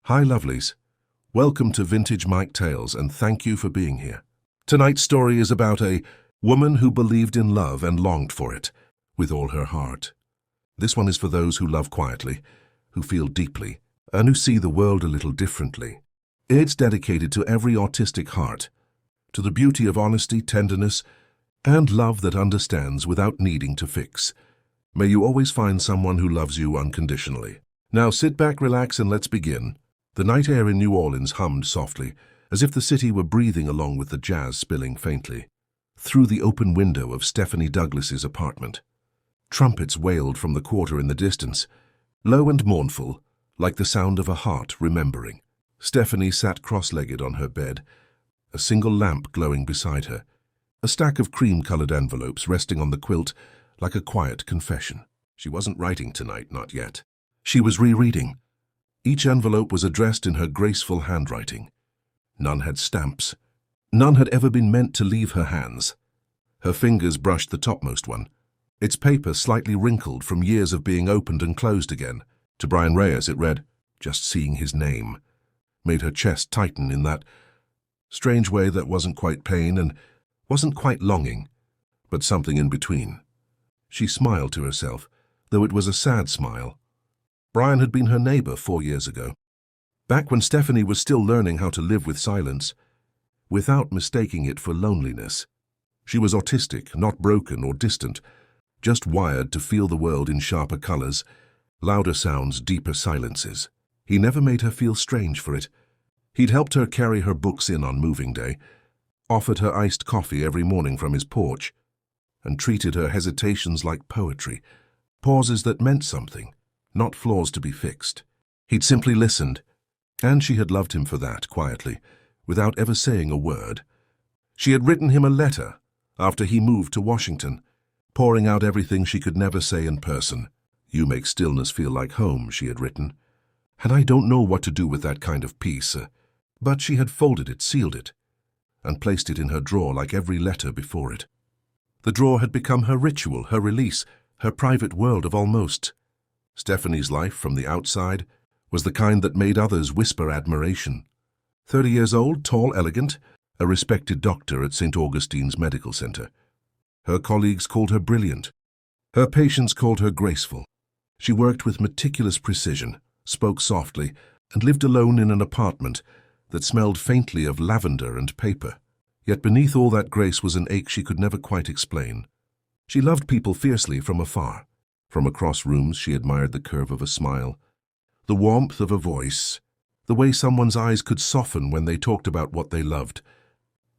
Hi lovelies, welcome to Vintage Mike Tales and thank you for being here. Tonight's story is about a woman who believed in love and longed for it with all her heart. This one is for those who love quietly, who feel deeply, and who see the world a little differently. It's dedicated to every autistic heart, to the beauty of honesty, tenderness, and love that understands without needing to fix. May you always find someone who loves you unconditionally. Now sit back, relax, and let's begin. The night air in New Orleans hummed softly, as if the city were breathing along with the jazz spilling faintly through the open window of Stephanie Douglas's apartment. Trumpets wailed from the quarter in the distance, low and mournful, like the sound of a heart remembering. Stephanie sat cross-legged on her bed, a single lamp glowing beside her, a stack of cream-colored envelopes resting on the quilt like a quiet confession. She wasn't writing tonight, not yet. She was rereading. Each envelope was addressed in her graceful handwriting. None had stamps. None had ever been meant to leave her hands. Her fingers brushed the topmost one, its paper slightly wrinkled from years of being opened and closed again. To Brian Reyes it read, "Just seeing his name," made her chest tighten in that strange way that wasn't quite pain and wasn't quite longing, but something in between. She smiled to herself, though it was a sad smile. Brian had been her neighbor 4 years ago, back when Stephanie was still learning how to live with silence, without mistaking it for loneliness. She was autistic, not broken or distant, just wired to feel the world in sharper colors, louder sounds, deeper silences. He never made her feel strange for it. He'd helped her carry her books in on moving day, offered her iced coffee every morning from his porch, and treated her hesitations like poetry, pauses that meant something, not flaws to be fixed. He'd simply listened, and she had loved him for that, quietly, without ever saying a word. She had written him a letter after he moved to Washington, pouring out everything she could never say in person. "You make stillness feel like home," she had written. "And I don't know what to do with that kind of peace." But she had folded it, sealed it, and placed it in her drawer like every letter before it. The drawer had become her ritual, her release, her private world of almost. Stephanie's life from the outside was the kind that made others whisper admiration. 30 years old, tall, elegant, a respected doctor at St. Augustine's Medical Center. Her colleagues called her brilliant. Her patients called her graceful. She worked with meticulous precision, spoke softly, and lived alone in an apartment that smelled faintly of lavender and paper. Yet beneath all that grace was an ache she could never quite explain. She loved people fiercely from afar. From across rooms she admired the curve of a smile, the warmth of a voice, the way someone's eyes could soften when they talked about what they loved.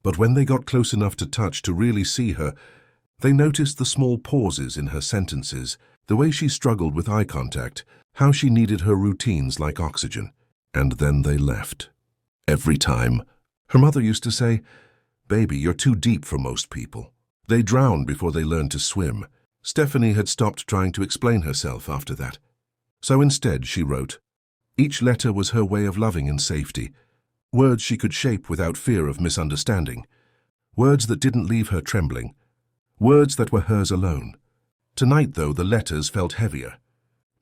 But when they got close enough to touch, to really see her, they noticed the small pauses in her sentences, the way she struggled with eye contact, how she needed her routines like oxygen. And then they left. Every time. Her mother used to say, "Baby, you're too deep for most people. They drown before they learn to swim." Stephanie had stopped trying to explain herself after that. So instead she wrote. Each letter was her way of loving in safety, words she could shape without fear of misunderstanding, words that didn't leave her trembling, words that were hers alone. Tonight, though, the letters felt heavier.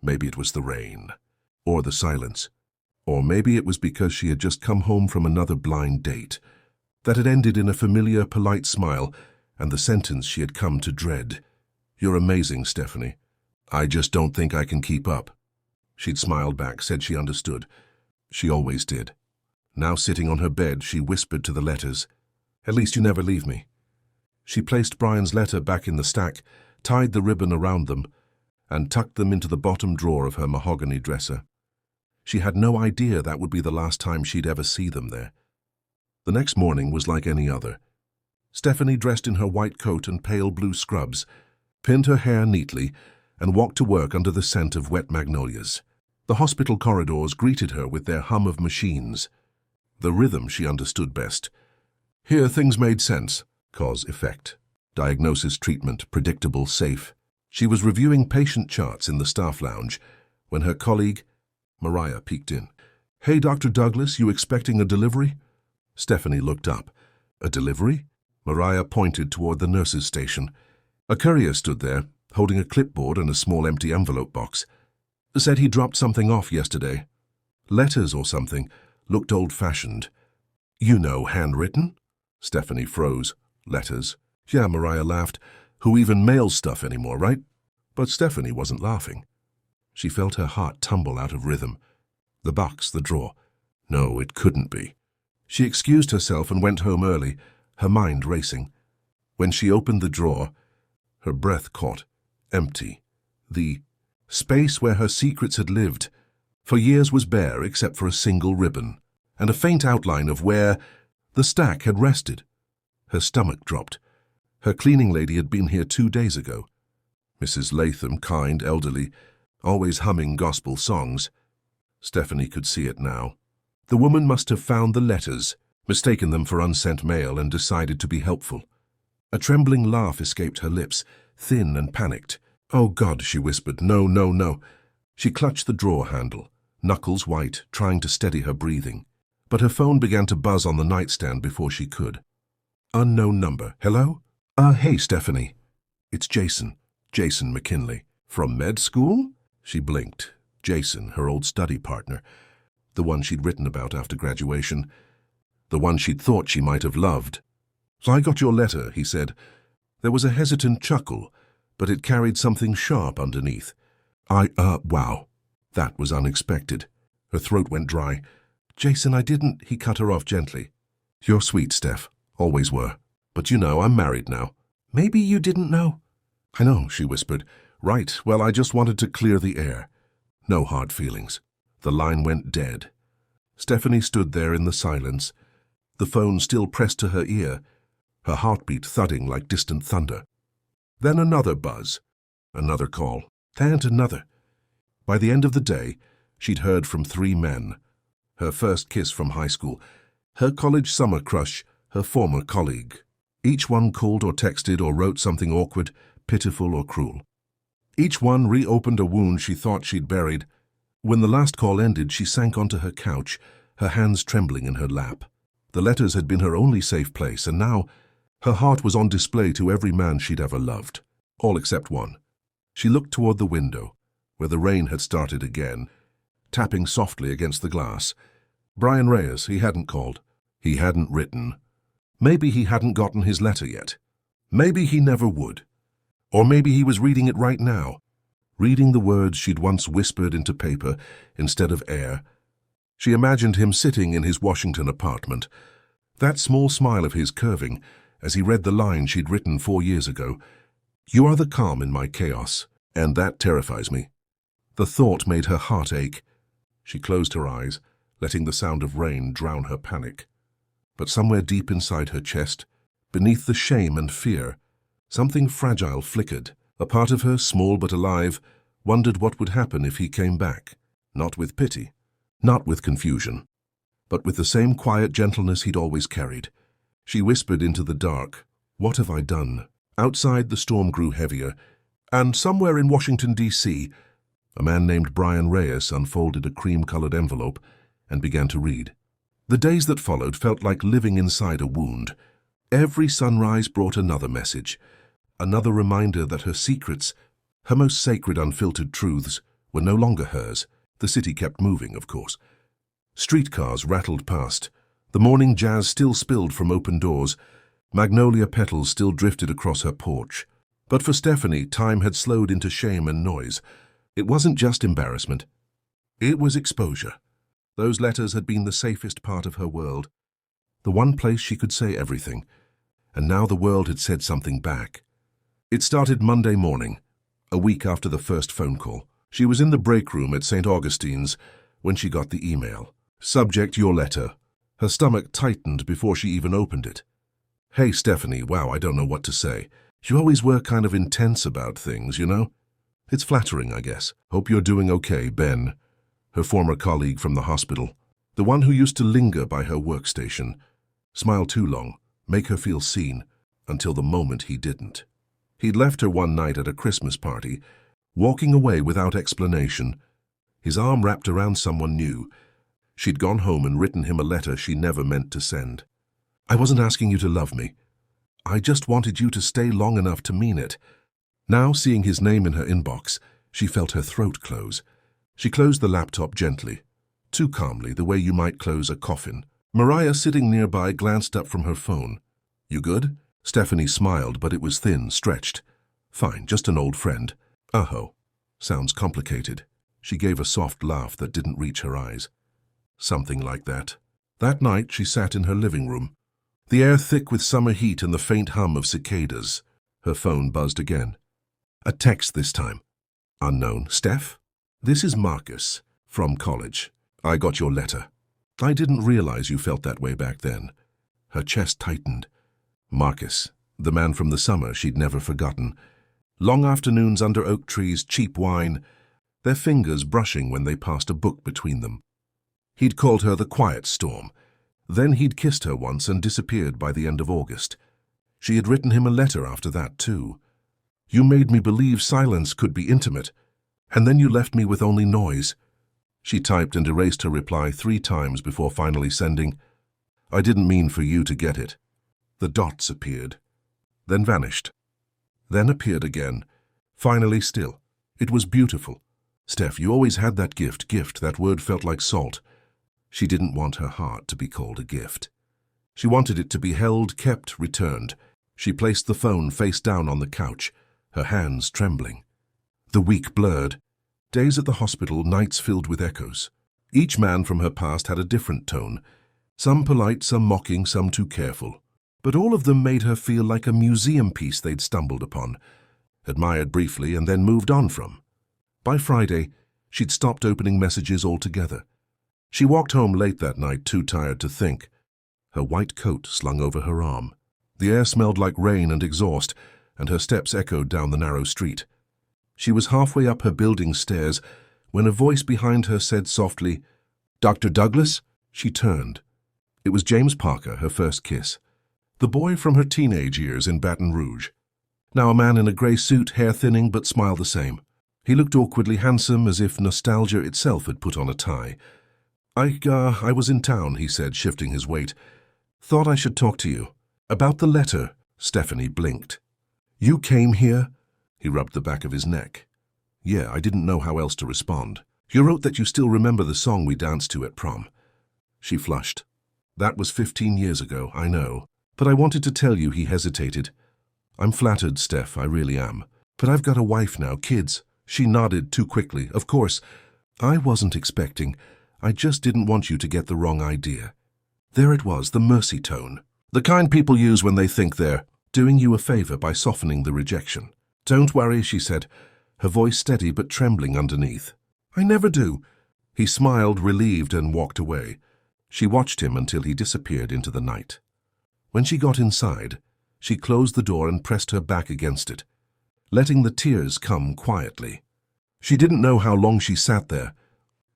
Maybe it was the rain, or the silence, or maybe it was because she had just come home from another blind date that had ended in a familiar, polite smile and the sentence she had come to dread. "You're amazing, Stephanie. I just don't think I can keep up." She'd smiled back, said she understood. She always did. Now sitting on her bed, she whispered to the letters, "At least you never leave me." She placed Brian's letter back in the stack, tied the ribbon around them, and tucked them into the bottom drawer of her mahogany dresser. She had no idea that would be the last time she'd ever see them there. The next morning was like any other. Stephanie, dressed in her white coat and pale blue scrubs, pinned her hair neatly, and walked to work under the scent of wet magnolias. The hospital corridors greeted her with their hum of machines. The rhythm she understood best. Here things made sense. Cause, effect. Diagnosis, treatment, predictable, safe. She was reviewing patient charts in the staff lounge when her colleague, Mariah, peeked in. "Hey, Dr. Douglas, you expecting a delivery?" Stephanie looked up. "A delivery?" Mariah pointed toward the nurse's station. A courier stood there, holding a clipboard and a small empty envelope box. "Said he dropped something off yesterday." Letters or something. Looked old-fashioned. You know, handwritten? Stephanie froze. Letters? Yeah, Mariah laughed. Who even mails stuff anymore, right? But Stephanie wasn't laughing. She felt her heart tumble out of rhythm. The box, the drawer. No, it couldn't be. She excused herself and went home early, her mind racing. When she opened the drawer, her breath caught. Empty. The space where her secrets had lived for years was bare except for a single ribbon and a faint outline of where the stack had rested. Her stomach dropped. Her cleaning lady had been here 2 days ago. Mrs. Latham, kind, elderly, always humming gospel songs. Stephanie could see it now. The woman must have found the letters, mistaken them for unsent mail, and decided to be helpful. A trembling laugh escaped her lips, thin and panicked. "Oh, God," she whispered. "No, no, no." She clutched the drawer handle, knuckles white, trying to steady her breathing. But her phone began to buzz on the nightstand before she could. Unknown number. Hello? Hey, Stephanie. It's Jason. Jason McKinley. From med school? She blinked. Jason, her old study partner. The one she'd written about after graduation. The one she'd thought she might have loved. "So I got your letter," he said. There was a hesitant chuckle, but it carried something sharp underneath. Wow. That was unexpected. Her throat went dry. "Jason, I didn't—" He cut her off gently. "You're sweet, Steph. Always were. But you know, I'm married now." "Maybe you didn't know." "I know," she whispered. "Right, well, I just wanted to clear the air. No hard feelings." The line went dead. Stephanie stood there in the silence, the phone still pressed to her ear, her heartbeat thudding like distant thunder. Then another buzz, another call, and another. By the end of the day, she'd heard from 3 men. Her first kiss from high school, her college summer crush, her former colleague. Each one called or texted or wrote something awkward, pitiful or cruel. Each one reopened a wound she thought she'd buried. When the last call ended, she sank onto her couch, her hands trembling in her lap. The letters had been her only safe place, and now her heart was on display to every man she'd ever loved. All except one. She looked toward the window, where the rain had started again, tapping softly against the glass. Brian Reyes, he hadn't called. He hadn't written. Maybe he hadn't gotten his letter yet. Maybe he never would. Or maybe he was reading it right now, reading the words she'd once whispered into paper instead of air. She imagined him sitting in his Washington apartment, that small smile of his curving as he read the line she'd written 4 years ago. "You are the calm in my chaos, and that terrifies me." The thought made her heart ache. She closed her eyes, letting the sound of rain drown her panic. But somewhere deep inside her chest, beneath the shame and fear, something fragile flickered. A part of her, small but alive, wondered what would happen if he came back. Not with pity, not with confusion, but with the same quiet gentleness he'd always carried. She whispered into the dark, "What have I done?" Outside, the storm grew heavier, and somewhere in Washington, D.C., a man named Brian Reyes unfolded a cream-colored envelope and began to read. The days that followed felt like living inside a wound. Every sunrise brought another message, another reminder that her secrets, her most sacred unfiltered truths, were no longer hers. The city kept moving, of course. Streetcars rattled past. The morning jazz still spilled from open doors. Magnolia petals still drifted across her porch. But for Stephanie, time had slowed into shame and noise. It wasn't just embarrassment. It was exposure. Those letters had been the safest part of her world, the one place she could say everything. And now the world had said something back. It started Monday morning, a week after the first phone call. She was in the break room at St. Augustine's when she got the email. Subject, your letter. Her stomach tightened before she even opened it. "Hey, Stephanie, wow, I don't know what to say. You always were kind of intense about things, you know? It's flattering, I guess. Hope you're doing okay, Ben." Her former colleague from the hospital, the one who used to linger by her workstation, smile too long, make her feel seen, until the moment he didn't. He'd left her one night at a Christmas party, walking away without explanation, his arm wrapped around someone new. She'd gone home and written him a letter she never meant to send. "I wasn't asking you to love me. I just wanted you to stay long enough to mean it." Now, seeing his name in her inbox, she felt her throat close. She closed the laptop gently. too calmly, the way you might close a coffin. Mariah, sitting nearby, glanced up from her phone. "You good?" Stephanie smiled, but it was thin, stretched. "Fine, just an old friend." "Oh, sounds complicated." She gave a soft laugh that didn't reach her eyes. "Something like that." That night she sat in her living room, the air thick with summer heat and the faint hum of cicadas. Her phone buzzed again. A text this time. Unknown. "Steph? This is Marcus, from college. I got your letter. I didn't realize you felt that way back then." Her chest tightened. Marcus, the man from the summer she'd never forgotten. Long afternoons under oak trees, cheap wine, their fingers brushing when they passed a book between them. He'd called her the quiet storm. Then he'd kissed her once and disappeared by the end of August. She had written him a letter after that, too. "You made me believe silence could be intimate, and then you left me with only noise." She typed and erased her reply 3 times before finally sending, "I didn't mean for you to get it." The dots appeared, then vanished, then appeared again, finally still. It was beautiful. "Steph, you always had that gift. That word felt like salt." She didn't want her heart to be called a gift. She wanted it to be held, kept, returned. She placed the phone face down on the couch, her hands trembling. The week blurred. Days at the hospital, nights filled with echoes. Each man from her past had a different tone, some polite, some mocking, some too careful. But all of them made her feel like a museum piece they'd stumbled upon, admired briefly, and then moved on from. By Friday, she'd stopped opening messages altogether. She walked home late that night, too tired to think, her white coat slung over her arm. The air smelled like rain and exhaust, and her steps echoed down the narrow street. She was halfway up her building stairs when a voice behind her said softly, "Dr. Douglas?" She turned. It was James Parker, her first kiss. The boy from her teenage years in Baton Rouge. Now a man in a grey suit, hair thinning but smile the same. He looked awkwardly handsome, as if nostalgia itself had put on a tie. I was in town," he said, shifting his weight. "Thought I should talk to you." "About the letter." Stephanie blinked. "You came here?" He rubbed the back of his neck. "Yeah, I didn't know how else to respond. You wrote that you still remember the song we danced to at prom." She flushed. "That was 15 years ago, I know. But I wanted to tell you." He hesitated. "I'm flattered, Steph, I really am. But I've got a wife now, kids." She nodded too quickly. "Of course, I wasn't expecting. I just didn't want you to get the wrong idea." There it was, the mercy tone. The kind people use when they think they're doing you a favor by softening the rejection. "Don't worry," she said, her voice steady but trembling underneath. "I never do." He smiled, relieved, and walked away. She watched him until he disappeared into the night. When she got inside, she closed the door and pressed her back against it, letting the tears come quietly. She didn't know how long she sat there,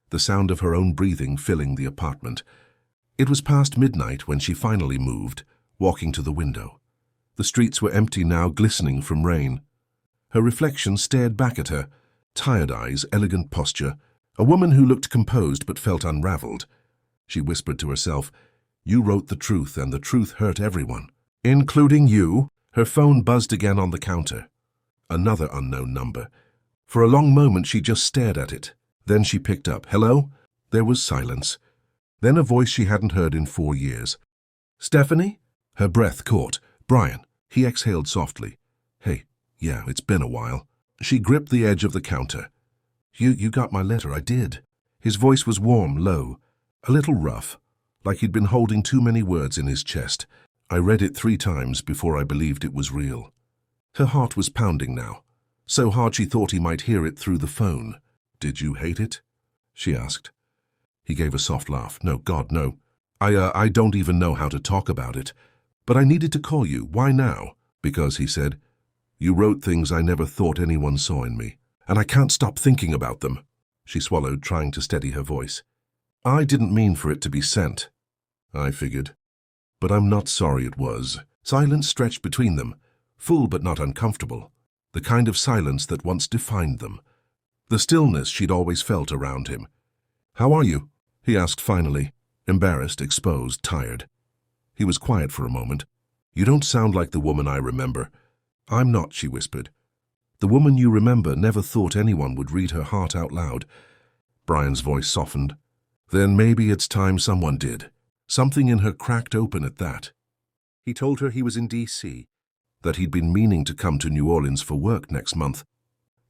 the sound of her own breathing filling the apartment. It was past midnight when she finally moved, walking to the window. The streets were empty now, glistening from rain. Her reflection stared back at her, tired eyes, elegant posture, a woman who looked composed but felt unraveled. She whispered to herself, "You wrote the truth, and the truth hurt everyone, including you." Her phone buzzed again on the counter. Another unknown number. For a long moment she just stared at it. Then she picked up. "Hello?" There was silence. Then a voice she hadn't heard in 4 years. "Stephanie?" Her breath caught. "Brian." He exhaled softly. "Hey, yeah, it's been a while." She gripped the edge of the counter. You got my letter." "I did." His voice was warm, low, a little rough, like he'd been holding too many words in his chest. "I read it 3 times before I believed it was real." Her heart was pounding now, so hard she thought he might hear it through the phone. "Did you hate it?" she asked. He gave a soft laugh. "No, God, no. I don't even know how to talk about it. But I needed to call you." "Why now?" "Because," he said, "you wrote things I never thought anyone saw in me, and I can't stop thinking about them." She swallowed, trying to steady her voice. "I didn't mean for it to be sent." "I figured. But I'm not sorry it was." Silence stretched between them, full but not uncomfortable, the kind of silence that once defined them. The stillness she'd always felt around him. "How are you?" he asked finally, embarrassed, exposed, tired. He was quiet for a moment. "You don't sound like the woman I remember." "I'm not," she whispered. "The woman you remember never thought anyone would read her heart out loud." Brian's voice softened. Then maybe it's time someone did. Something in her cracked open at that. He told her he was in D.C., that he'd been meaning to come to New Orleans for work next month,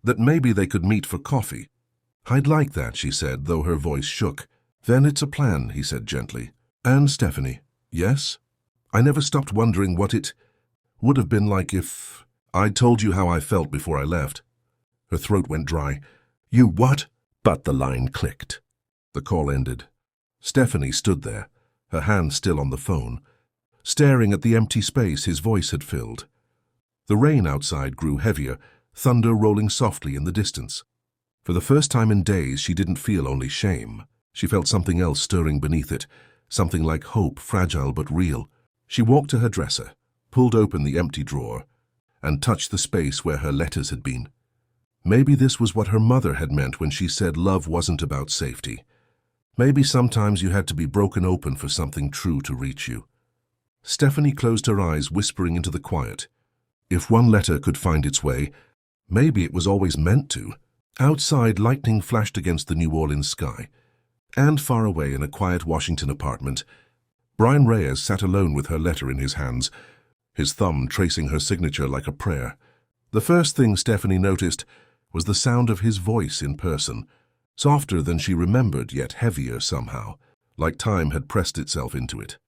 that maybe they could meet for coffee. I'd like that, she said, though her voice shook. Then it's a plan, he said gently. And Stephanie, yes? I never stopped wondering what it would have been like if I'd told you how I felt before I left. Her throat went dry. You what? But the line clicked. The call ended. Stephanie stood there, her hand still on the phone, staring at the empty space his voice had filled. The rain outside grew heavier, thunder rolling softly in the distance. For the first time in days, she didn't feel only shame. She felt something else stirring beneath it, something like hope, fragile but real. She walked to her dresser, pulled open the empty drawer, and touched the space where her letters had been. Maybe this was what her mother had meant when she said love wasn't about safety. Maybe sometimes you had to be broken open for something true to reach you. Stephanie closed her eyes, whispering into the quiet. If one letter could find its way, maybe it was always meant to. Outside, lightning flashed against the New Orleans sky. And far away in a quiet Washington apartment, Brian Reyes sat alone with her letter in his hands, his thumb tracing her signature like a prayer. The first thing Stephanie noticed was the sound of his voice in person, softer than she remembered, yet heavier somehow, like time had pressed itself into it.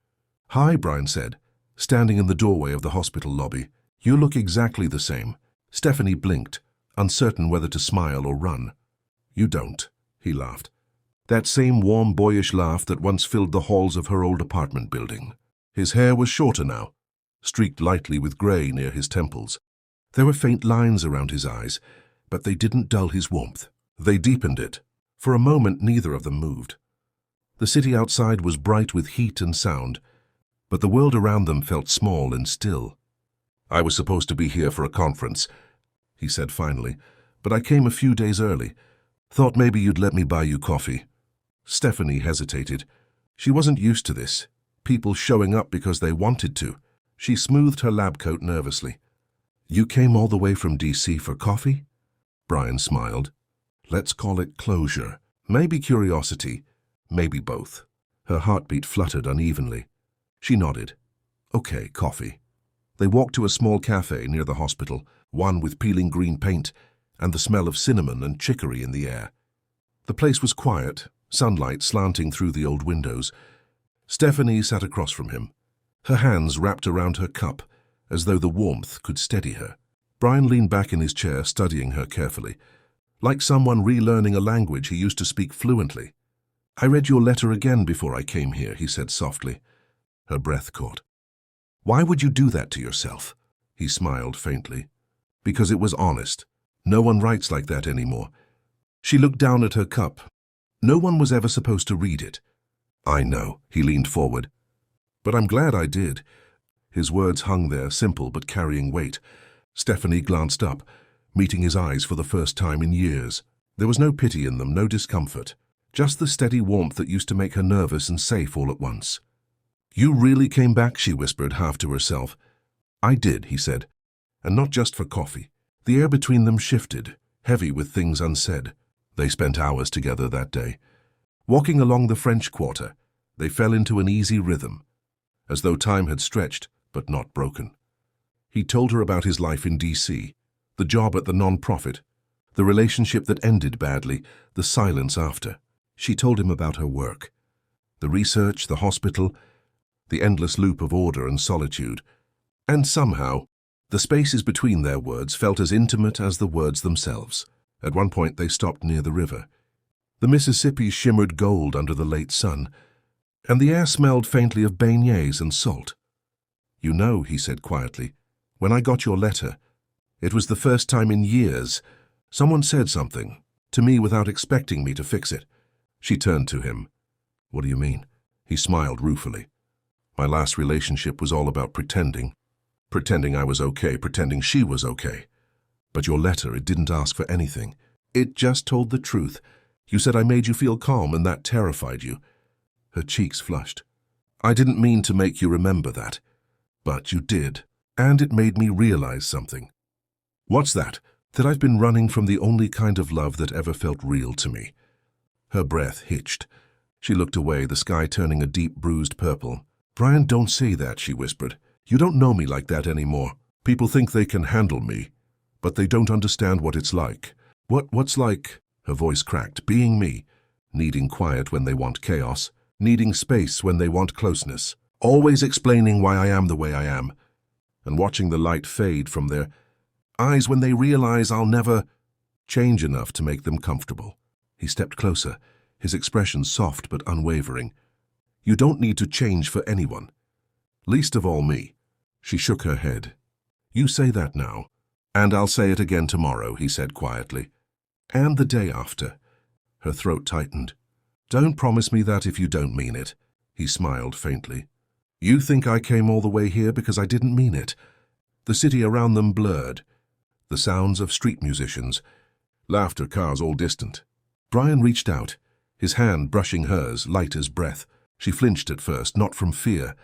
Hi, Brian said, standing in the doorway of the hospital lobby. You look exactly the same. Stephanie blinked, uncertain whether to smile or run. You don't, he laughed. That same warm, boyish laugh that once filled the halls of her old apartment building. His hair was shorter now, streaked lightly with grey near his temples. There were faint lines around his eyes, but they didn't dull his warmth. They deepened it. For a moment, neither of them moved. The city outside was bright with heat and sound, but the world around them felt small and still. I was supposed to be here for a conference, he said finally, but I came a few days early. Thought maybe you'd let me buy you coffee. Stephanie hesitated. She wasn't used to this, people showing up because they wanted to. She smoothed her lab coat nervously. You came all the way from D.C. for coffee? Brian smiled. Let's call it closure. Maybe curiosity, maybe both. Her heartbeat fluttered unevenly. She nodded. Okay, coffee. They walked to a small cafe near the hospital, one with peeling green paint and the smell of cinnamon and chicory in the air. The place was quiet, sunlight slanting through the old windows. Stephanie sat across from him, her hands wrapped around her cup, as though the warmth could steady her. Brian leaned back in his chair, studying her carefully, like someone relearning a language he used to speak fluently. I read your letter again before I came here, he said softly. Her breath caught. Why would you do that to yourself? He smiled faintly. Because it was honest. No one writes like that anymore. She looked down at her cup. No one was ever supposed to read it. I know, he leaned forward. But I'm glad I did. His words hung there, simple but carrying weight. Stephanie glanced up, meeting his eyes for the first time in years. There was no pity in them, no discomfort. Just the steady warmth that used to make her nervous and safe all at once. You really came back, she whispered, half to herself. I did, he said, and not just for coffee. The air between them shifted, heavy with things unsaid. They spent hours together that day. Walking along the French Quarter, they fell into an easy rhythm, as though time had stretched but not broken. He told her about his life in D.C., the job at the non-profit, the relationship that ended badly, the silence after. She told him about her work, the research, the hospital, the endless loop of order and solitude. And somehow, the spaces between their words felt as intimate as the words themselves. At one point they stopped near the river. The Mississippi shimmered gold under the late sun, and the air smelled faintly of beignets and salt. You know, he said quietly, when I got your letter, it was the first time in years someone said something to me without expecting me to fix it. She turned to him. What do you mean? He smiled ruefully. My last relationship was all about pretending. Pretending I was okay, pretending she was okay. But your letter, it didn't ask for anything. It just told the truth. You said I made you feel calm and that terrified you. Her cheeks flushed. I didn't mean to make you remember that. But you did. And it made me realize something. What's that? That I've been running from the only kind of love that ever felt real to me. Her breath hitched. She looked away, the sky turning a deep bruised purple. "Brian, don't say that," she whispered. "You don't know me like that anymore. People think they can handle me, but they don't understand what it's like." What's like?" Her voice cracked. "Being me. Needing quiet when they want chaos. Needing space when they want closeness. Always explaining why I am the way I am. And watching the light fade from their eyes when they realize I'll never change enough to make them comfortable." He stepped closer, his expression soft but unwavering. "You don't need to change for anyone. Least of all me." She shook her head. "You say that now. And I'll say it again tomorrow," he said quietly. "And the day after." Her throat tightened. "Don't promise me that if you don't mean it." He smiled faintly. "You think I came all the way here because I didn't mean it." The city around them blurred. The sounds of street musicians. Laughter, cars all distant. Brian reached out, his hand brushing hers, light as breath. She flinched at first, not from fear,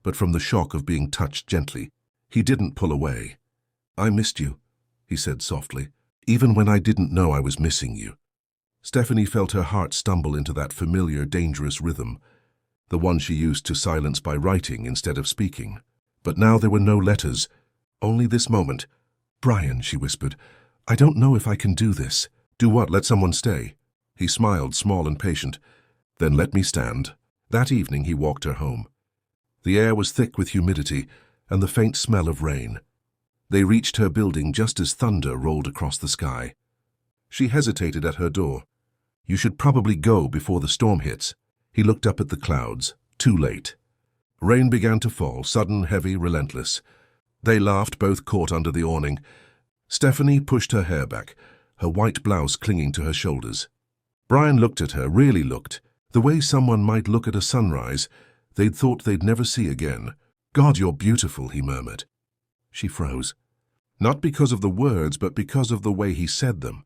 but from the shock of being touched gently. He didn't pull away. "I missed you," he said softly, "even when I didn't know I was missing you." Stephanie felt her heart stumble into that familiar, dangerous rhythm, the one she used to silence by writing instead of speaking. But now there were no letters, only this moment. "Brian," she whispered, "I don't know if I can do this." "Do what? Let someone stay?" He smiled, small and patient. "Then let me stand." That evening he walked her home. The air was thick with humidity and the faint smell of rain. They reached her building just as thunder rolled across the sky. She hesitated at her door. "You should probably go before the storm hits." He looked up at the clouds. Too late. Rain began to fall, sudden, heavy, relentless. They laughed, both caught under the awning. Stephanie pushed her hair back, her white blouse clinging to her shoulders. Brian looked at her, really looked, the way someone might look at a sunrise they'd thought they'd never see again. "God, you're beautiful," he murmured. She froze. Not because of the words, but because of the way he said them.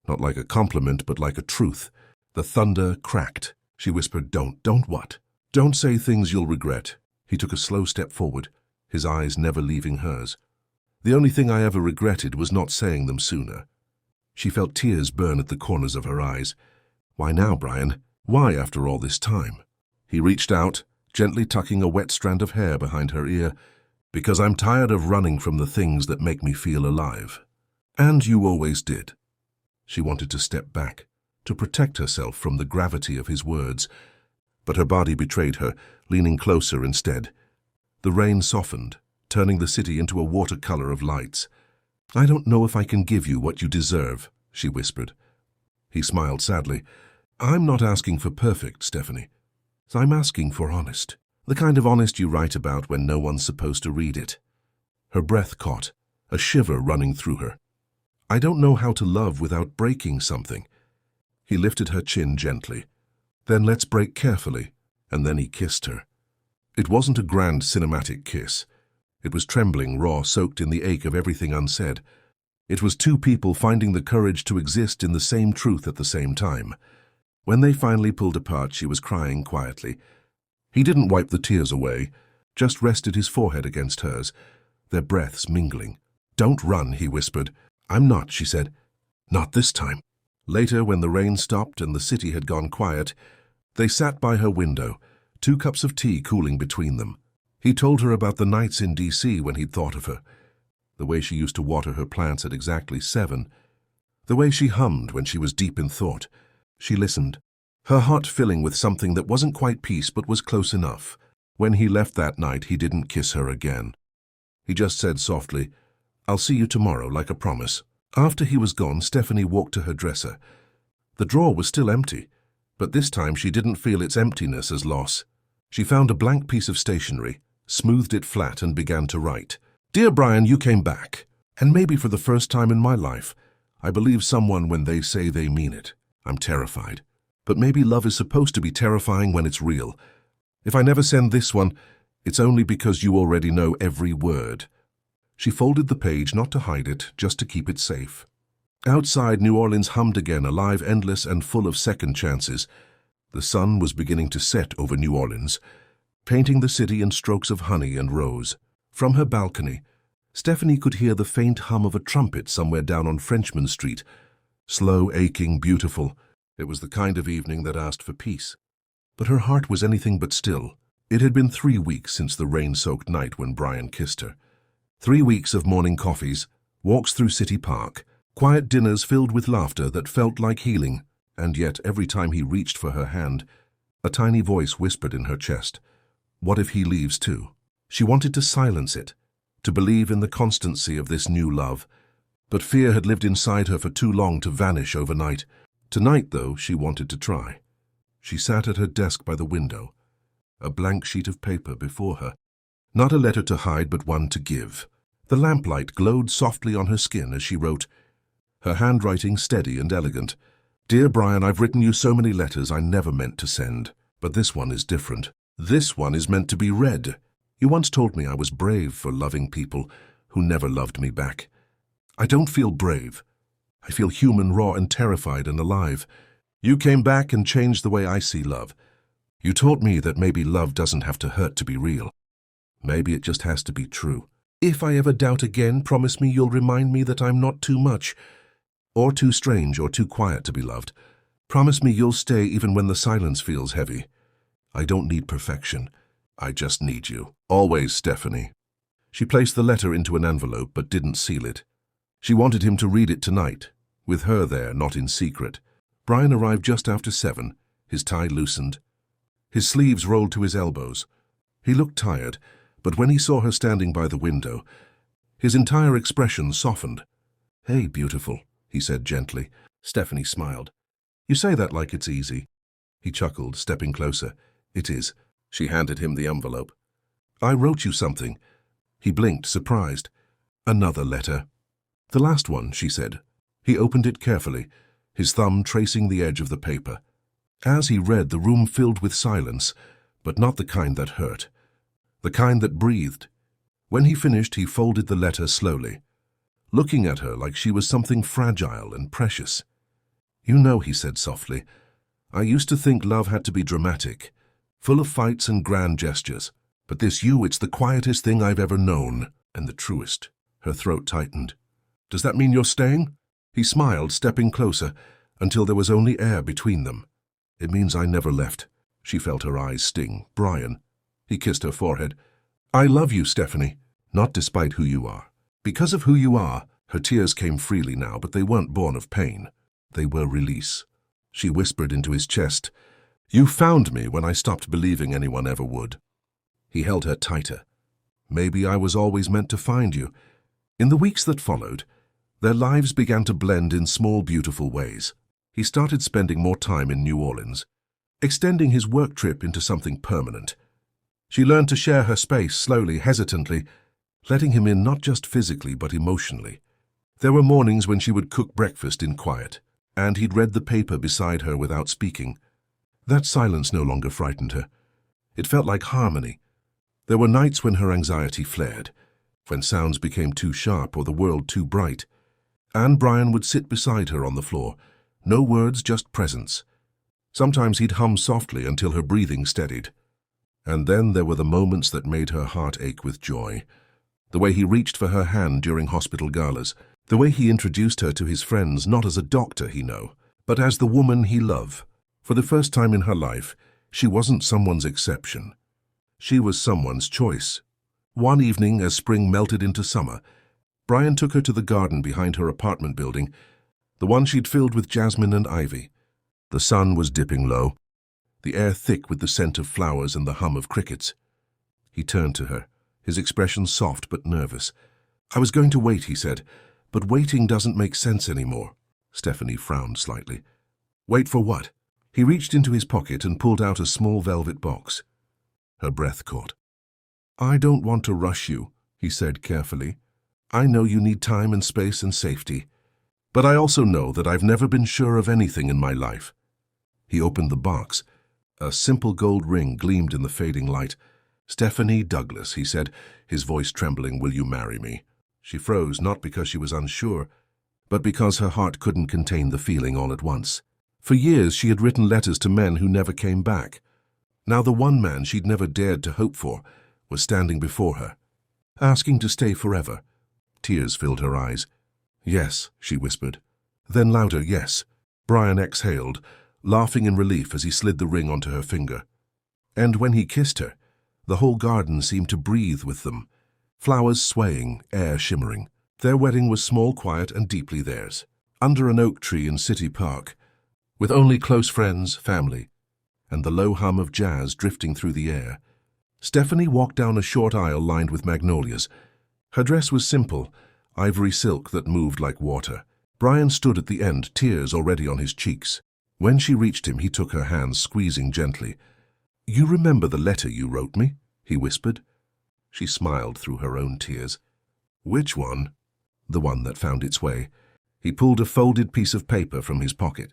Not like a compliment, but like a truth. The thunder cracked. She whispered, Don't what? Don't say things you'll regret." He took a slow step forward, his eyes never leaving hers. "The only thing I ever regretted was not saying them sooner." She felt tears burn at the corners of her eyes. "Why now, Brian? Why after all this time?" He reached out, gently tucking a wet strand of hair behind her ear. "Because I'm tired of running from the things that make me feel alive. And you always did." She wanted to step back, to protect herself from the gravity of his words, but her body betrayed her, leaning closer instead. The rain softened, turning the city into a watercolor of lights. "I don't know if I can give you what you deserve," she whispered. He smiled sadly. "I'm not asking for perfect, Stephanie. I'm asking for honest. The kind of honest you write about when no one's supposed to read it." Her breath caught, a shiver running through her. "I don't know how to love without breaking something." He lifted her chin gently. "Then let's break carefully." And then he kissed her. It wasn't a grand cinematic kiss. It was trembling, raw, soaked in the ache of everything unsaid. It was two people finding the courage to exist in the same truth at the same time. When they finally pulled apart, she was crying quietly. He didn't wipe the tears away, just rested his forehead against hers, their breaths mingling. "Don't run," he whispered. "I'm not," she said. "Not this time." Later, when the rain stopped and the city had gone quiet, they sat by her window, 2 cups of tea cooling between them. He told her about the nights in D.C. when he'd thought of her, the way she used to water her plants at exactly 7, the way she hummed when she was deep in thought. She listened, her heart filling with something that wasn't quite peace but was close enough. When he left that night, he didn't kiss her again. He just said softly, "I'll see you tomorrow, like a promise." After he was gone, Stephanie walked to her dresser. The drawer was still empty, but this time she didn't feel its emptiness as loss. She found a blank piece of stationery, smoothed it flat, and began to write. "Dear Brian, you came back. And maybe for the first time in my life, I believe someone when they say they mean it. I'm terrified. But maybe love is supposed to be terrifying when it's real. If I never send this one, it's only because you already know every word." She folded the page, not to hide it, just to keep it safe. Outside, New Orleans hummed again, alive, endless, and full of second chances. The sun was beginning to set over New Orleans, painting the city in strokes of honey and rose. From her balcony, Stephanie could hear the faint hum of a trumpet somewhere down on Frenchman Street. Slow, aching, beautiful. It was the kind of evening that asked for peace. but her heart was anything but still. It had been 3 weeks since the rain-soaked night when Brian kissed her. 3 weeks of morning coffees, walks through City Park, quiet dinners filled with laughter that felt like healing, and yet every time he reached for her hand, a tiny voice whispered in her chest, "What if he leaves too?" She wanted to silence it, to believe in the constancy of this new love, but fear had lived inside her for too long to vanish overnight. Tonight, though, she wanted to try. She sat at her desk by the window, a blank sheet of paper before her. Not a letter to hide, but one to give. The lamplight glowed softly on her skin as she wrote, her handwriting steady and elegant. "Dear Brian, I've written you so many letters I never meant to send, but this one is different. This one is meant to be read. You once told me I was brave for loving people who never loved me back. I don't feel brave. I feel human, raw, and terrified and alive. You came back and changed the way I see love. You taught me that maybe love doesn't have to hurt to be real. Maybe it just has to be true. If I ever doubt again, promise me you'll remind me that I'm not too much, or too strange, or too quiet to be loved. Promise me you'll stay even when the silence feels heavy. I don't need perfection. I just need you. Always, Stephanie." She placed the letter into an envelope but didn't seal it. She wanted him to read it tonight, with her there, not in secret. Brian arrived just after 7, his tie loosened. His sleeves rolled to his elbows. He looked tired, but when he saw her standing by the window, his entire expression softened. "Hey, beautiful," he said gently. Stephanie smiled. "You say that like it's easy." He chuckled, stepping closer. "It is." She handed him the envelope. "I wrote you something." He blinked, surprised. "Another letter." "The last one," she said. He opened it carefully, his thumb tracing the edge of the paper. As he read, the room filled with silence, but not the kind that hurt. The kind that breathed. When he finished, he folded the letter slowly, looking at her like she was something fragile and precious. "You know," he said softly, "I used to think love had to be dramatic, full of fights and grand gestures. But this you, it's the quietest thing I've ever known, and the truest." Her throat tightened. "Does that mean you're staying?" He smiled, stepping closer, until there was only air between them. "It means I never left." She felt her eyes sting. "Brian." He kissed her forehead. "I love you, Stephanie, not despite who you are. Because of who you are." Her tears came freely now, but they weren't born of pain. They were release. She whispered into his chest, "You found me when I stopped believing anyone ever would." He held her tighter. "Maybe I was always meant to find you." In the weeks that followed, their lives began to blend in small, beautiful ways. He started spending more time in New Orleans, extending his work trip into something permanent. She learned to share her space slowly, hesitantly, letting him in not just physically but emotionally. There were mornings when she would cook breakfast in quiet, and he'd read the paper beside her without speaking. That silence no longer frightened her. It felt like harmony. There were nights when her anxiety flared, when sounds became too sharp or the world too bright, and Brian would sit beside her on the floor. No words, just presence. Sometimes he'd hum softly until her breathing steadied. And then there were the moments that made her heart ache with joy. The way he reached for her hand during hospital galas. The way he introduced her to his friends, not as a doctor he knew, but as the woman he loved. For the first time in her life, she wasn't someone's exception. She was someone's choice. One evening, as spring melted into summer, Brian took her to the garden behind her apartment building, the one she'd filled with jasmine and ivy. The sun was dipping low, the air thick with the scent of flowers and the hum of crickets. He turned to her, his expression soft but nervous. "I was going to wait," he said, "but waiting doesn't make sense anymore." Stephanie frowned slightly. "Wait for what?" He reached into his pocket and pulled out a small velvet box. Her breath caught. "I don't want to rush you," he said carefully. "I know you need time and space and safety. But I also know that I've never been sure of anything in my life." He opened the box. A simple gold ring gleamed in the fading light. "Stephanie Douglas," he said, his voice trembling, "will you marry me?" She froze, not because she was unsure, but because her heart couldn't contain the feeling all at once. For years she had written letters to men who never came back. Now the one man she'd never dared to hope for was standing before her, asking to stay forever. Tears filled her eyes. "Yes," she whispered. Then louder, "Yes." Brian exhaled, laughing in relief as he slid the ring onto her finger. And when he kissed her, the whole garden seemed to breathe with them, flowers swaying, air shimmering. Their wedding was small, quiet, and deeply theirs, under an oak tree in City Park, with only close friends, family, and the low hum of jazz drifting through the air. Stephanie walked down a short aisle lined with magnolias. Her dress was simple, ivory silk that moved like water. Brian stood at the end, tears already on his cheeks. When she reached him, he took her hands, squeezing gently. "You remember the letter you wrote me?" he whispered. She smiled through her own tears. "Which one?" "The one that found its way." He pulled a folded piece of paper from his pocket.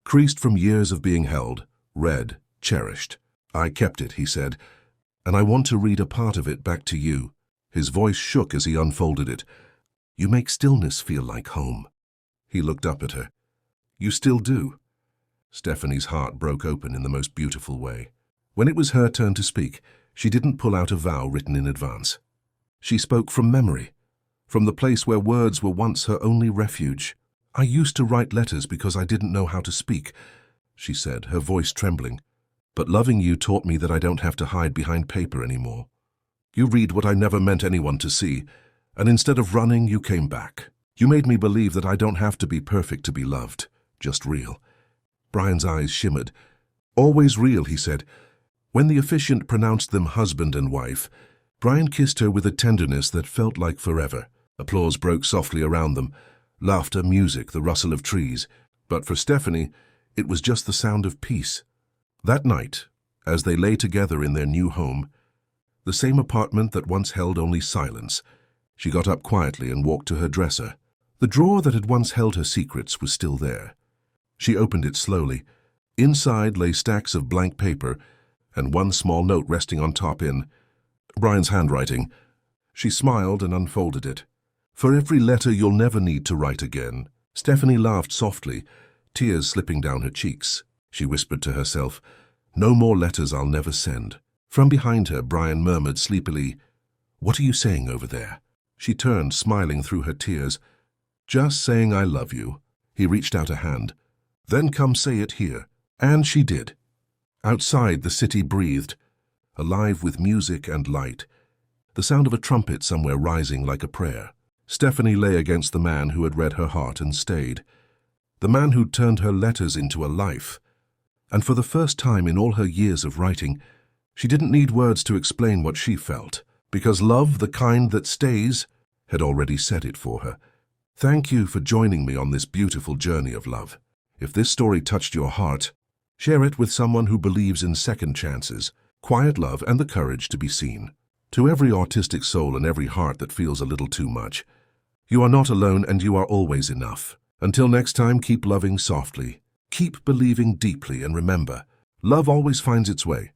Creased from years of being held, read, cherished. "I kept it," he said, "and I want to read a part of it back to you." His voice shook as he unfolded it. "You make stillness feel like home." He looked up at her. "You still do?" Stephanie's heart broke open in the most beautiful way. When it was her turn to speak, she didn't pull out a vow written in advance. She spoke from memory, from the place where words were once her only refuge. "I used to write letters because I didn't know how to speak," she said, her voice trembling. "But loving you taught me that I don't have to hide behind paper anymore. You read what I never meant anyone to see, and instead of running, you came back. You made me believe that I don't have to be perfect to be loved, just real." Brian's eyes shimmered. "Always real," he said. When the officiant pronounced them husband and wife, Brian kissed her with a tenderness that felt like forever. Applause broke softly around them. Laughter, music, the rustle of trees. But for Stephanie, it was just the sound of peace. That night, as they lay together in their new home, the same apartment that once held only silence, she got up quietly and walked to her dresser. The drawer that had once held her secrets was still there. She opened it slowly. Inside lay stacks of blank paper and one small note resting on top in Brian's handwriting. She smiled and unfolded it. "For every letter you'll never need to write again." Stephanie laughed softly, tears slipping down her cheeks. She whispered to herself, "No more letters I'll never send." From behind her, Brian murmured sleepily, "What are you saying over there?" She turned, smiling through her tears. "Just saying I love you." He reached out a hand. "Then come say it here." And she did. Outside, the city breathed, alive with music and light, the sound of a trumpet somewhere rising like a prayer. Stephanie lay against the man who had read her heart and stayed, the man who'd turned her letters into a life. And for the first time in all her years of writing, she didn't need words to explain what she felt, because love, the kind that stays, had already said it for her. Thank you for joining me on this beautiful journey of love. If this story touched your heart, share it with someone who believes in second chances, quiet love, and the courage to be seen. To every autistic soul and every heart that feels a little too much, you are not alone and you are always enough. Until next time, keep loving softly, keep believing deeply, and remember, love always finds its way.